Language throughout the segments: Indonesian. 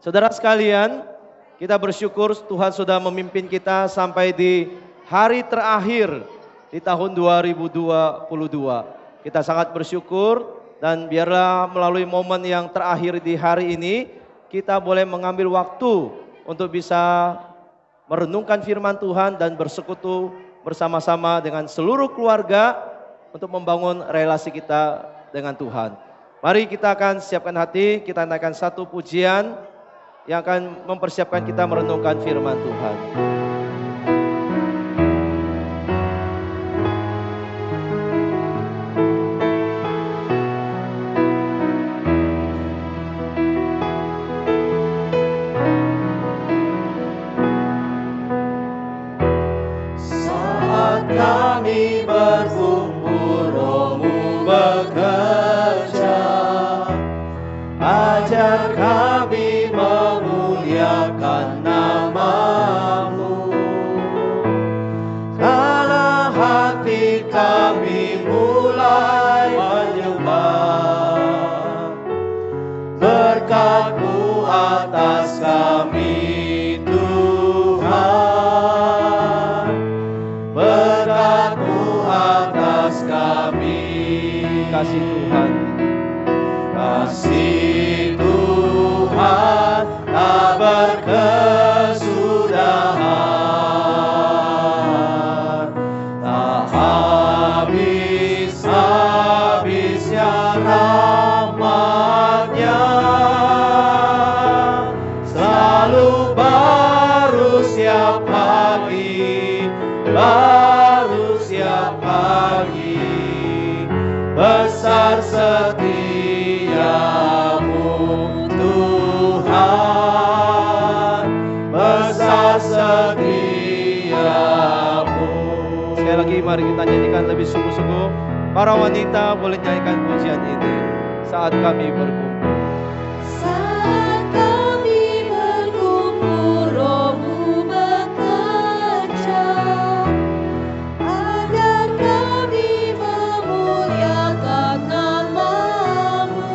Saudara sekalian, kita bersyukur Tuhan sudah memimpin kita sampai di hari terakhir di tahun 2022. Kita sangat bersyukur dan biarlah melalui momen yang terakhir di hari ini, kita boleh mengambil waktu untuk bisa merenungkan firman Tuhan dan bersekutu bersama-sama dengan seluruh keluarga untuk membangun relasi kita dengan Tuhan. Mari kita akan siapkan hati, kita naikkan satu pujian yang akan mempersiapkan kita merenungkan firman Tuhan. Saat kami berkumpul, Roh-Mu bekerja, ajar kami memuliakan nama-Mu. Kala hati kami mulai menyembah, berkat-Mu atas kami Tuhan, berkat-Mu atas kami. Kasih Tuhan, kasih Tuhan tak berkesudahan, tak habis-habisnya rahmat-Nya, selalu baru setiap pagi, baru setiap pagi, besar setia-Mu Tuhan, besar setia-Mu. sekali lagi mari kita nyanyikan lebih sungguh-sungguh. Para wanita boleh nyanyikan pujian ini saat kami berkumpul. Saat kami berkumpul, Roh-Mu bekerja, agar kami memuliakan nama-Mu.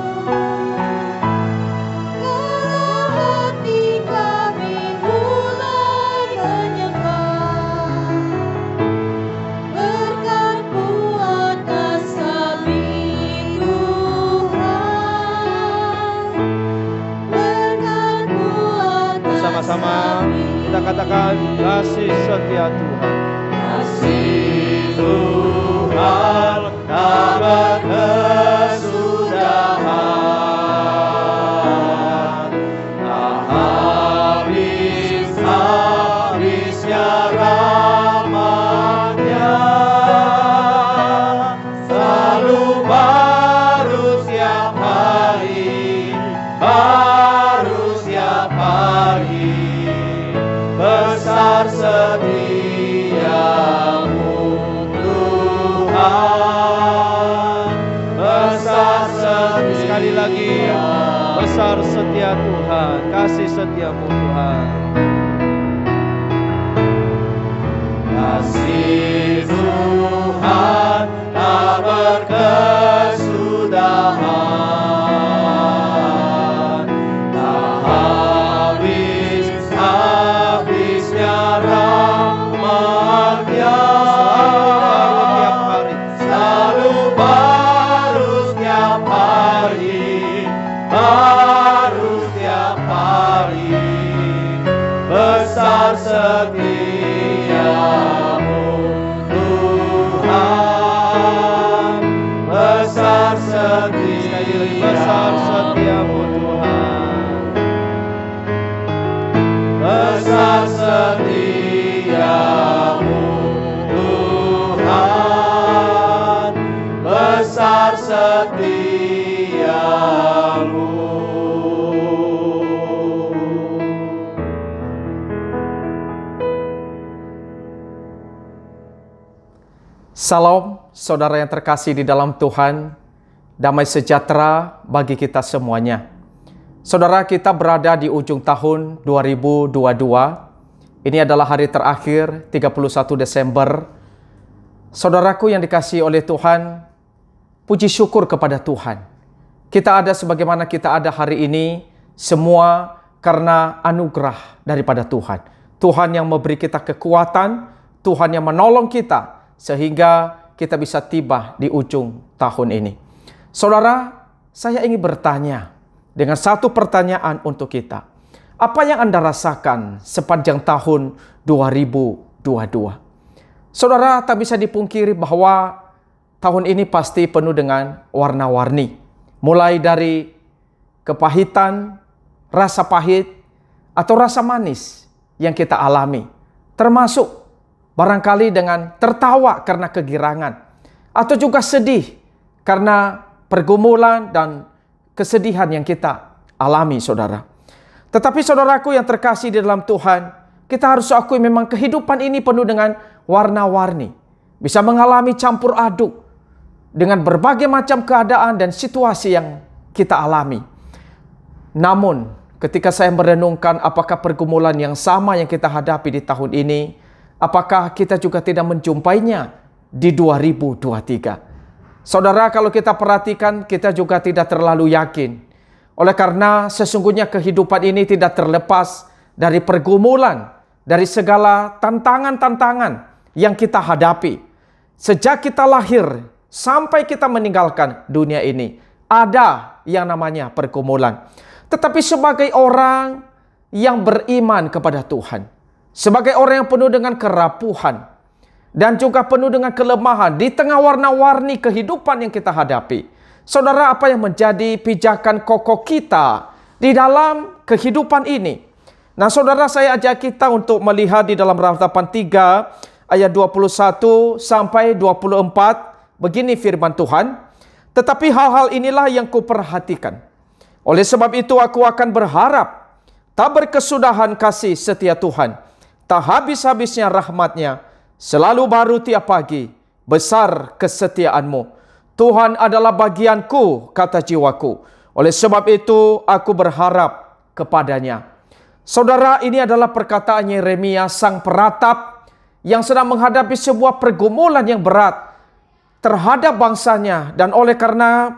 Kala hati kami mulai menyembah, berkat-Mu atas kami Tuhan, berkat-Mu atas Bersama-sama kita katakan kasih setia Tuhan. Kasih Tuhan tak berkesudahan, tak habis-habisnya rahmat-Nya, selalu baru setiap hari, baru setiap hari, besar setia-Mu Tuhan, besar setia. Sekali lagi, besar setia Tuhan, kasih setia-Mu Tuhan. Kasih Tuhan tak berkesudahan, tak habis-habisnya rahmat-Nya, selalu baru setiap hari, baru setiap hari, besar setia-Mu Tuhan, besar setia-Mu, Besar setia-Mu Tuhan. besar setia-Mu Tuhan, besar setia-Mu. Salam saudara yang terkasih di dalam Tuhan, damai sejahtera bagi kita semuanya. Saudara, kita berada di ujung tahun 2022. Ini adalah hari terakhir 31 Desember. Saudaraku yang dikasihi oleh Tuhan, puji syukur kepada Tuhan. Kita ada sebagaimana kita ada hari ini, semua karena anugerah daripada Tuhan. Tuhan yang memberi kita kekuatan, Tuhan yang menolong kita sehingga kita bisa tiba di ujung tahun ini. Saudara, saya ingin bertanya dengan satu pertanyaan untuk kita. Apa yang Anda rasakan sepanjang tahun 2022? Saudara, tak bisa dipungkiri bahwa tahun ini pasti penuh dengan warna-warni. Mulai dari kepahitan, rasa pahit, atau rasa manis yang kita alami. Termasuk barangkali dengan tertawa karena kegirangan. Atau juga sedih karena pergumulan dan kesedihan yang kita alami, saudara. Tetapi saudaraku yang terkasih di dalam Tuhan, kita harus akui memang kehidupan ini penuh dengan warna-warni. Bisa mengalami campur aduk dengan berbagai macam keadaan dan situasi yang kita alami. Namun, ketika saya merenungkan apakah pergumulan yang sama yang kita hadapi di tahun ini, apakah kita juga tidak menjumpainya di 2023? Saudara, kalau kita perhatikan, kita juga tidak terlalu yakin. Oleh karena sesungguhnya kehidupan ini tidak terlepas dari pergumulan, dari segala tantangan-tantangan yang kita hadapi. Sejak kita lahir sampai kita meninggalkan dunia ini, ada yang namanya pergumulan. Tetapi sebagai orang yang beriman kepada Tuhan, sebagai orang yang penuh dengan kerapuhan, dan juga penuh dengan kelemahan di tengah warna-warni kehidupan yang kita hadapi. Saudara, apa yang menjadi pijakan kokoh kita di dalam kehidupan ini? Nah, saudara, saya ajak kita untuk melihat di dalam Ratapan 3 ayat 21 sampai 24. Begini firman Tuhan, "Tetapi hal-hal inilah yang kuperhatikan. Oleh sebab itu aku akan berharap, tak berkesudahan kasih setia Tuhan, tak habis-habisnya rahmat-Nya, selalu baru tiap pagi, besar kesetiaan-Mu. Tuhan adalah bagianku, kata jiwaku. Oleh sebab itu aku berharap kepada-Nya." Saudara, ini adalah perkataan Yeremia sang peratap yang sedang menghadapi sebuah pergumulan yang berat terhadap bangsanya, dan oleh karena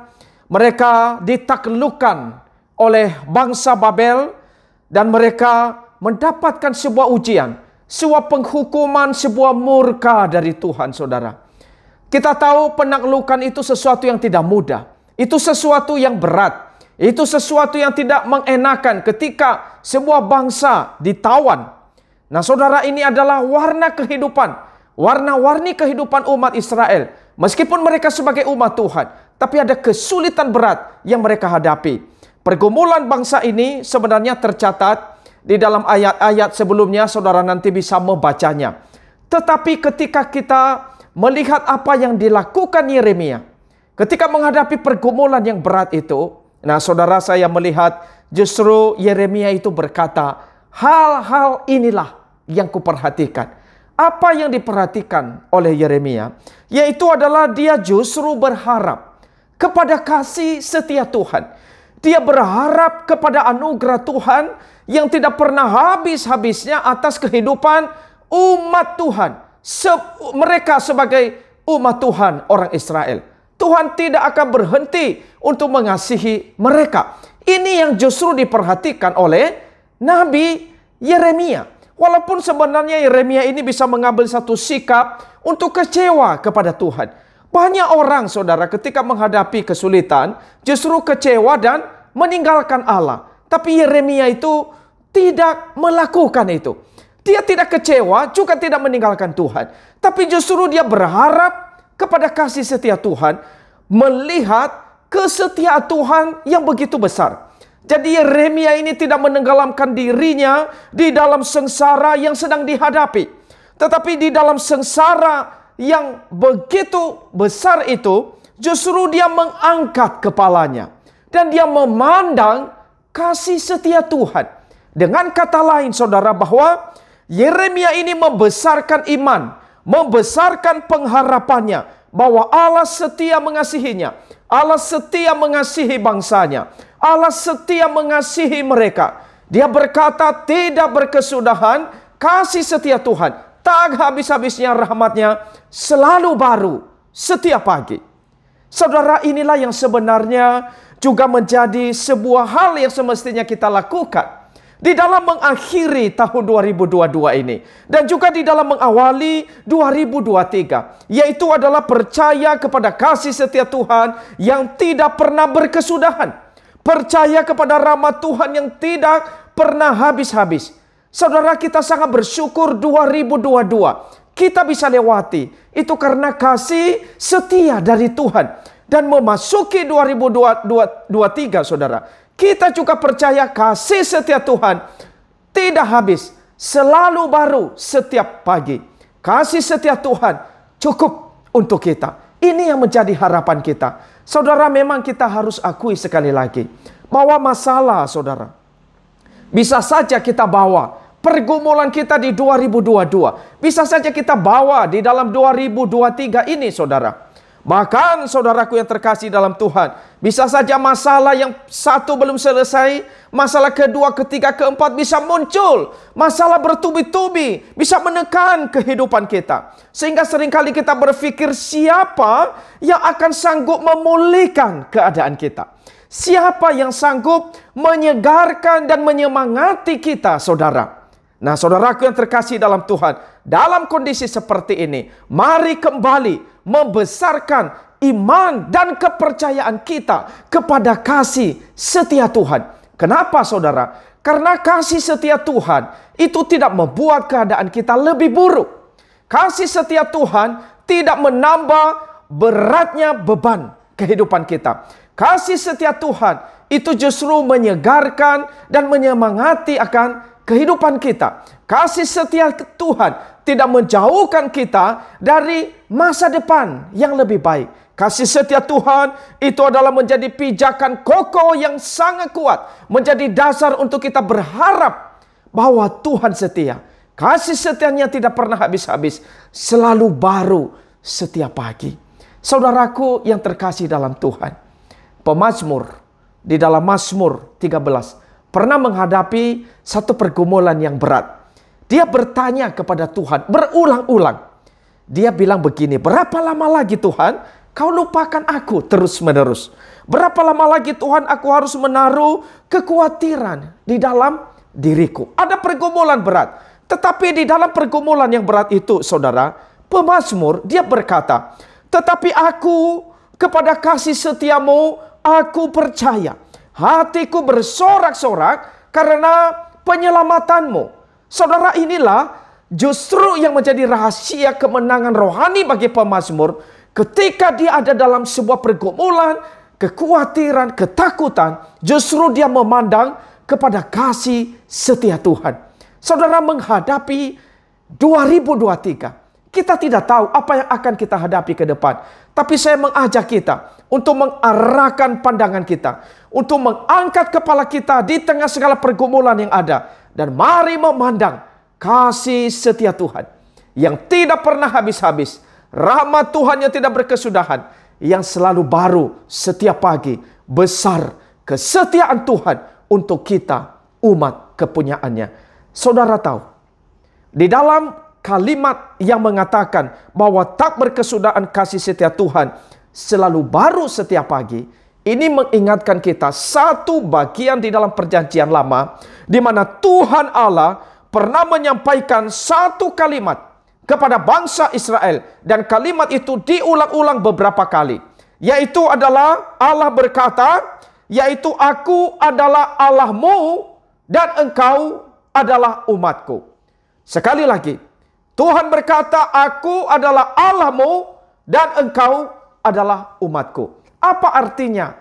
mereka ditaklukkan oleh bangsa Babel dan mereka mendapatkan sebuah ujian, sebuah penghukuman, sebuah murka dari Tuhan, saudara. Kita tahu penaklukan itu sesuatu yang tidak mudah. Itu sesuatu yang berat. Itu sesuatu yang tidak mengenakan ketika sebuah bangsa ditawan. Nah, saudara, ini adalah warna kehidupan. Warna-warni kehidupan umat Israel. Meskipun mereka sebagai umat Tuhan, tapi ada kesulitan berat yang mereka hadapi. Pergumulan bangsa ini sebenarnya tercatat di dalam ayat-ayat sebelumnya, saudara nanti bisa membacanya. Tetapi ketika kita melihat apa yang dilakukan Yeremia ketika menghadapi pergumulan yang berat itu, nah saudara, saya melihat justru Yeremia itu berkata, hal-hal inilah yang kuperhatikan. Apa yang diperhatikan oleh Yeremia? Yaitu adalah dia justru berharap kepada kasih setia Tuhan. Dia berharap kepada anugerah Tuhan yang tidak pernah habis-habisnya atas kehidupan umat Tuhan. Mereka sebagai umat Tuhan, orang Israel. Tuhan tidak akan berhenti untuk mengasihi mereka. Ini yang justru diperhatikan oleh Nabi Yeremia. Walaupun sebenarnya Yeremia ini bisa mengambil satu sikap untuk kecewa kepada Tuhan. Banyak orang, saudara, ketika menghadapi kesulitan justru kecewa dan meninggalkan Allah. Tapi Yeremia itu tidak melakukan itu. Dia tidak kecewa, juga tidak meninggalkan Tuhan. Tapi justru dia berharap kepada kasih setia Tuhan, melihat kesetiaan Tuhan yang begitu besar. Jadi Yeremia ini tidak menenggelamkan dirinya di dalam sengsara yang sedang dihadapi. Tetapi di dalam sengsara yang begitu besar itu, justru dia mengangkat kepalanya. Dan dia memandang kasih setia Tuhan. Dengan kata lain, saudara, bahwa Yeremia ini membesarkan iman, membesarkan pengharapannya bahwa Allah setia mengasihinya, Allah setia mengasihi bangsanya, Allah setia mengasihi mereka. Dia berkata, tidak berkesudahan kasih setia Tuhan, tak habis-habisnya rahmatnya, selalu baru setiap pagi. Saudara, inilah yang sebenarnya juga menjadi sebuah hal yang semestinya kita lakukan. di dalam mengakhiri tahun 2022 ini, dan juga di dalam mengawali 2023, yaitu adalah percaya kepada kasih setia Tuhan yang tidak pernah berkesudahan, percaya kepada rahmat Tuhan yang tidak pernah habis-habis. Saudara, kita sangat bersyukur 2022 kita bisa lewati, itu karena kasih setia dari Tuhan. Dan memasuki 2023, saudara, kita juga percaya kasih setia Tuhan tidak habis, selalu baru setiap pagi. Kasih setia Tuhan cukup untuk kita. Ini yang menjadi harapan kita. Saudara, memang kita harus akui sekali lagi bahwa masalah, saudara, bisa saja kita bawa pergumulan kita di 2022. Bisa saja kita bawa di dalam 2023 ini, saudara. Bahkan saudaraku yang terkasih dalam Tuhan, bisa saja masalah yang satu belum selesai, masalah kedua, ketiga, keempat bisa muncul. Masalah bertubi-tubi bisa menekan kehidupan kita. Sehingga seringkali kita berpikir, siapa yang akan sanggup memulihkan keadaan kita? Siapa yang sanggup menyegarkan dan menyemangati kita, saudara? Nah, saudaraku yang terkasih dalam Tuhan, dalam kondisi seperti ini, mari kembali membesarkan iman dan kepercayaan kita kepada kasih setia Tuhan. Kenapa, saudara? Karena kasih setia Tuhan itu tidak membuat keadaan kita lebih buruk. Kasih setia Tuhan tidak menambah beratnya beban kehidupan kita. Kasih setia Tuhan itu justru menyegarkan dan menyemangati akan kehidupan kita. Kasih setia Tuhan tidak menjauhkan kita dari masa depan yang lebih baik. Kasih setia Tuhan itu adalah menjadi pijakan kokoh yang sangat kuat, menjadi dasar untuk kita berharap bahwa Tuhan setia. Kasih setianya tidak pernah habis-habis, selalu baru setiap pagi. Saudaraku yang terkasih dalam Tuhan, pemazmur di dalam Mazmur 13 pernah menghadapi satu pergumulan yang berat. Dia bertanya kepada Tuhan berulang-ulang. Dia bilang begini, berapa lama lagi Tuhan kau lupakan aku terus-menerus? Berapa lama lagi Tuhan aku harus menaruh kekhawatiran di dalam diriku? Ada pergumulan berat. Tetapi di dalam pergumulan yang berat itu, saudara, pemazmur dia berkata, tetapi aku kepada kasih setiamu aku percaya. Hatiku bersorak-sorak karena penyelamatanmu. Saudara, inilah justru yang menjadi rahasia kemenangan rohani bagi pemazmur. Ketika dia ada dalam sebuah pergumulan, kekhawatiran, ketakutan, justru dia memandang kepada kasih setia Tuhan. Saudara, menghadapi 2023, kita tidak tahu apa yang akan kita hadapi ke depan. Tapi saya mengajak kita untuk mengarahkan pandangan kita, untuk mengangkat kepala kita di tengah segala pergumulan yang ada. Dan mari memandang kasih setia Tuhan yang tidak pernah habis-habis. Rahmat Tuhan yang tidak berkesudahan, yang selalu baru setiap pagi. Besar kesetiaan Tuhan untuk kita, umat kepunyaannya. Saudara tahu, di dalam kalimat yang mengatakan bahwa tak berkesudahan kasih setia Tuhan selalu baru setiap pagi, ini mengingatkan kita satu bagian di dalam perjanjian lama, di mana Tuhan Allah pernah menyampaikan satu kalimat kepada bangsa Israel. Dan kalimat itu diulang-ulang beberapa kali. Yaitu adalah Allah berkata, yaitu aku adalah Allahmu dan engkau adalah umatku. Sekali lagi, Tuhan berkata, aku adalah Allahmu dan engkau adalah umatku. Apa artinya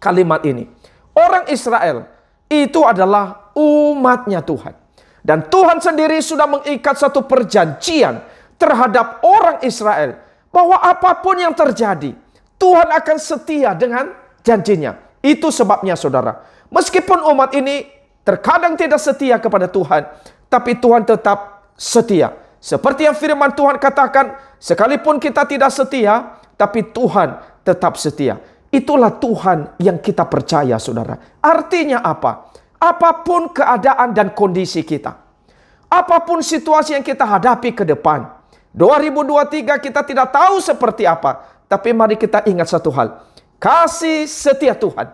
kalimat ini? Orang Israel itu adalah umatnya Tuhan. Dan Tuhan sendiri sudah mengikat satu perjanjian terhadap orang Israel. Bahwa apapun yang terjadi, Tuhan akan setia dengan janjinya. Itu sebabnya, saudara, meskipun umat ini terkadang tidak setia kepada Tuhan, tapi Tuhan tetap setia. Seperti yang firman Tuhan katakan, sekalipun kita tidak setia, tapi Tuhan tetap setia. Itulah Tuhan yang kita percaya, saudara. Artinya apa? Apapun keadaan dan kondisi kita, apapun situasi yang kita hadapi ke depan, 2023 kita tidak tahu seperti apa. Tapi mari kita ingat satu hal. Kasih setia Tuhan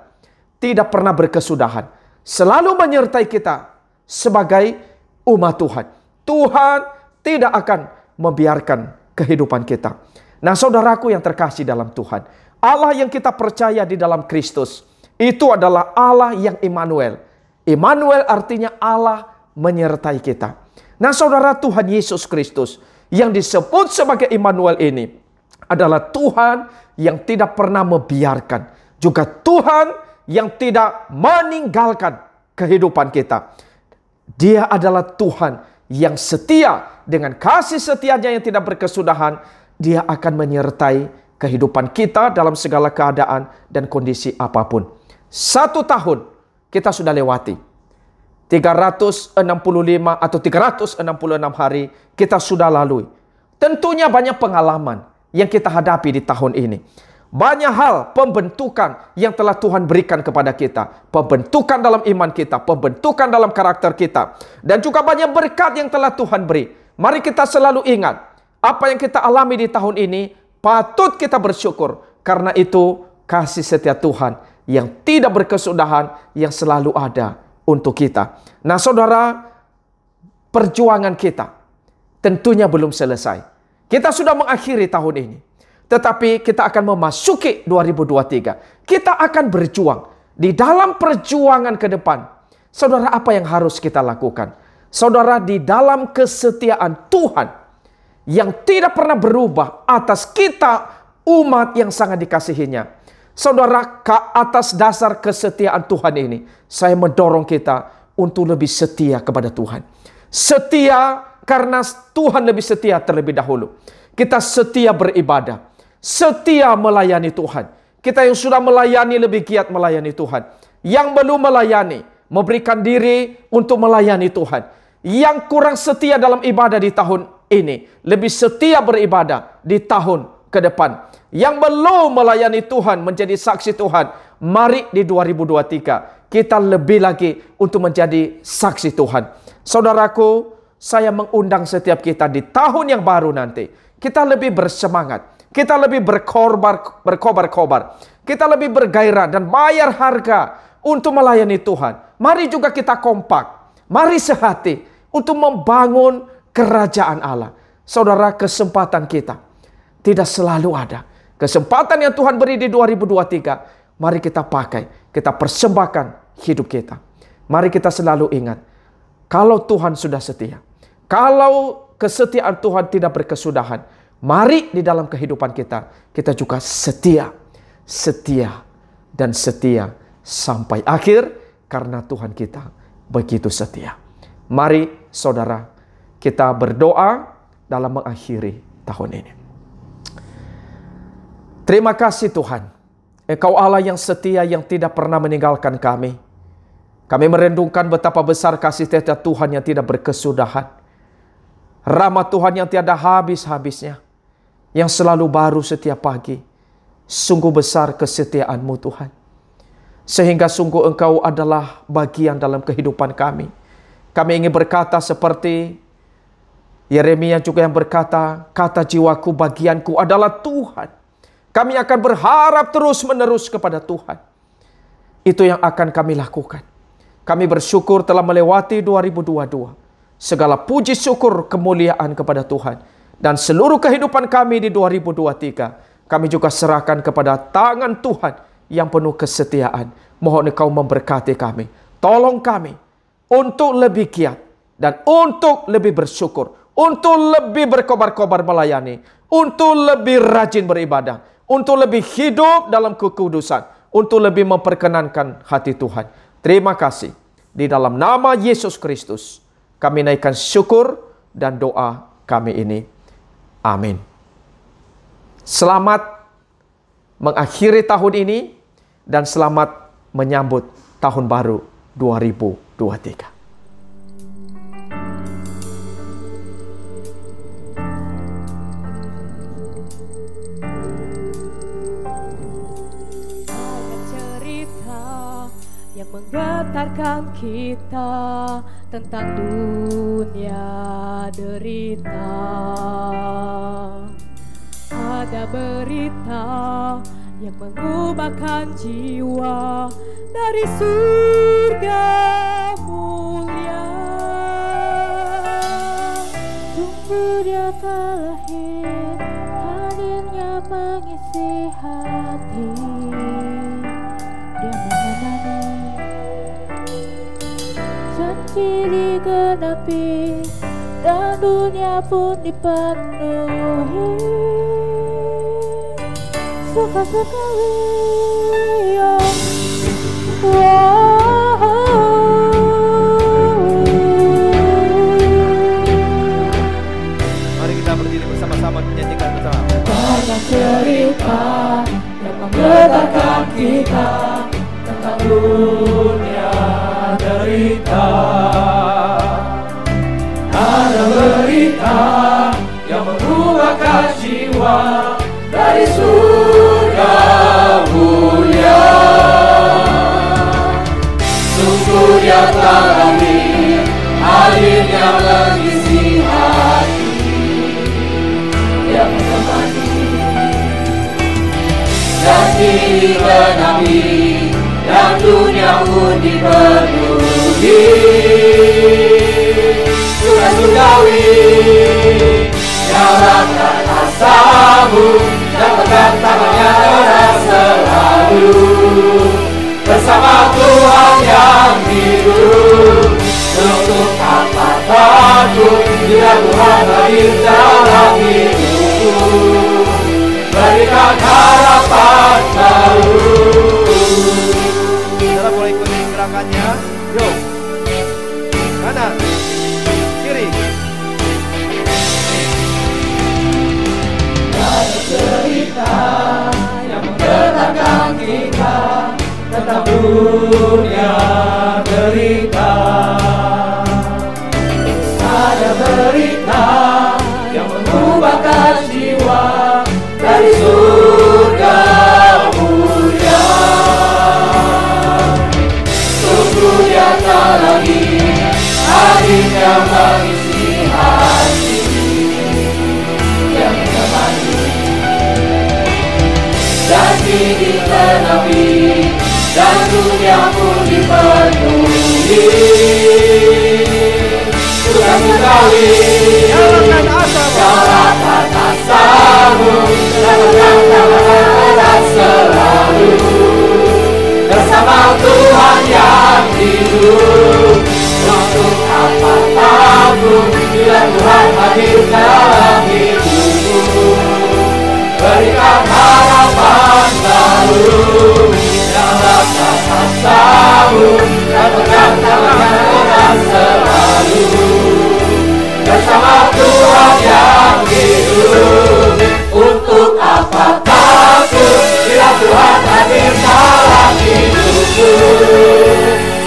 tidak pernah berkesudahan. Selalu menyertai kita sebagai umat Tuhan. Tuhan tidak akan membiarkan kehidupan kita. Nah, saudaraku yang terkasih dalam Tuhan, Allah yang kita percaya di dalam Kristus, itu adalah Allah yang Immanuel. Immanuel artinya Allah menyertai kita. Nah, saudara, Tuhan Yesus Kristus yang disebut sebagai Immanuel ini adalah Tuhan yang tidak pernah membiarkan, juga Tuhan yang tidak meninggalkan kehidupan kita. Dia adalah Tuhan yang setia, dengan kasih setianya yang tidak berkesudahan. Dia akan menyertai kehidupan kita dalam segala keadaan dan kondisi apapun. 1 tahun kita sudah lewati. 365 atau 366 hari kita sudah lalui. Tentunya banyak pengalaman yang kita hadapi di tahun ini. Banyak hal pembentukan yang telah Tuhan berikan kepada kita. Pembentukan dalam iman kita, pembentukan dalam karakter kita. Dan juga banyak berkat yang telah Tuhan beri. Mari kita selalu ingat, apa yang kita alami di tahun ini patut kita bersyukur. Karena itu kasih setia Tuhan yang tidak berkesudahan, yang selalu ada untuk kita. Nah, saudara, perjuangan kita tentunya belum selesai. Kita sudah mengakhiri tahun ini. Tetapi kita akan memasuki 2023. Kita akan berjuang. Di dalam perjuangan ke depan, saudara, apa yang harus kita lakukan? Saudara, di dalam kesetiaan Tuhan yang tidak pernah berubah atas kita, umat yang sangat dikasihinya. Saudara, atas dasar kesetiaan Tuhan ini, saya mendorong kita untuk lebih setia kepada Tuhan. Setia karena Tuhan lebih setia terlebih dahulu. Kita setia beribadah, setia melayani Tuhan. Kita yang sudah melayani lebih giat melayani Tuhan. Yang belum melayani, memberikan diri untuk melayani Tuhan. Yang kurang setia dalam ibadah di tahun ini, lebih setia beribadah di tahun ke depan. Yang belum melayani Tuhan, menjadi saksi Tuhan, mari di 2023 kita lebih lagi untuk menjadi saksi Tuhan. Saudaraku, saya mengundang setiap kita di tahun yang baru nanti, kita lebih bersemangat, kita lebih berkobar-kobar, kita lebih bergairah dan bayar harga untuk melayani Tuhan. Mari juga kita kompak, mari sehati untuk membangun kerajaan Allah. Saudara, kesempatan kita tidak selalu ada. Kesempatan yang Tuhan beri di 2023, mari kita pakai, kita persembahkan hidup kita. Mari kita selalu ingat, kalau Tuhan sudah setia, kalau kesetiaan Tuhan tidak berkesudahan, mari di dalam kehidupan kita, kita juga setia, setia, dan setia sampai akhir, karena Tuhan kita begitu setia. Mari saudara, kita berdoa dalam mengakhiri tahun ini. Terima kasih Tuhan, Engkau Allah yang setia, yang tidak pernah meninggalkan kami. Kami merendungkan betapa besar kasih setia Tuhan yang tidak berkesudahan. Rahmat Tuhan yang tiada habis-habisnya, yang selalu baru setiap pagi. Sungguh besar kesetiaan-Mu Tuhan. Sehingga sungguh Engkau adalah bagian dalam kehidupan kami. Kami ingin berkata seperti Yeremia juga yang berkata, kata jiwaku, bagianku adalah Tuhan. Kami akan berharap terus-menerus kepada Tuhan. Itu yang akan kami lakukan. Kami bersyukur telah melewati 2022. Segala puji syukur kemuliaan kepada Tuhan. Dan seluruh kehidupan kami di 2023, kami juga serahkan kepada tangan Tuhan yang penuh kesetiaan. Mohon Engkau memberkati kami. Tolong kami untuk lebih giat dan untuk lebih bersyukur, untuk lebih berkobar-kobar melayani, untuk lebih rajin beribadah, untuk lebih hidup dalam kekudusan, untuk lebih memperkenankan hati Tuhan. Terima kasih. Di dalam nama Yesus Kristus, kami naikkan syukur dan doa kami ini. Amin. Selamat mengakhiri tahun ini dan selamat menyambut tahun baru 2023. Menggetarkan kita tentang dunia derita. Ada berita yang mengubahkan jiwa dari surga mulia. lahir, hadirnya mengisi hati. Dia menemani, janji digenapi, dan dunia pun dipenuhi. Suka sekali, Mari kita berdiri bersama-sama menyanyikan bersama. banyak cerita yang menggetarkan kita tentang dunia derita. Ada berita yang mengubahkan jiwa dari surga mulia. Sungguh dia telah lahir, hadirnya mengisi hati. Dia menemani, janji digenapi, dan dunia pun dipenuhi. Sudah surgawi, nyalakan asamu, dan pegang tangannya erat selalu. Bersama Tuhan yang hidup, untuk apa takut bila Tuhan hadir dalam hidupku. Berikan harapan baru. Saudara boleh ikuti gerakannya. Yuk. Kanan. Kiri. Ada cerita yang menggetarkan kita tentang dunia derita. Ada berita yang mengubahkan jiwa dari surga mulia. Sungguh dia telah lahir, hadirnya mengisi hati. Yang menemani, janji digenapi, dan dunia pun dipenuhi. Sudah surgawi, Nyalakan asamu. nyalakan asamu, dan pegang tangan erat selalu. Bersama Tuhan yang hidup, untuk apa takut bila Tuhan hadir dalam hidupku. Berikan harapan baru, nyalakan asamu, dan pegang tangannya erat selalu. Bersama Tuhan yang hidup, untuk apa takut bila Tuhan hadir dalam hidupku.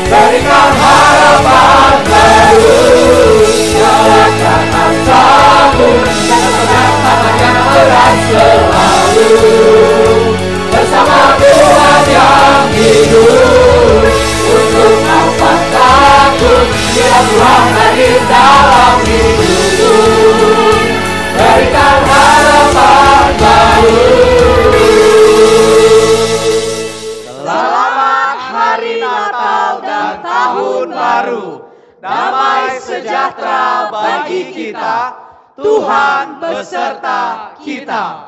Berikan harapan baru, nyalakan asamu, dan pegang tangannya erat selalu. Bersama Tuhan yang hidup, untuk apa takut bila Tuhan hadir dalam hidupku. Berikan harapan baru. Selamat Hari Natal dan Tahun Baru. Damai sejahtera bagi kita. Tuhan beserta kita.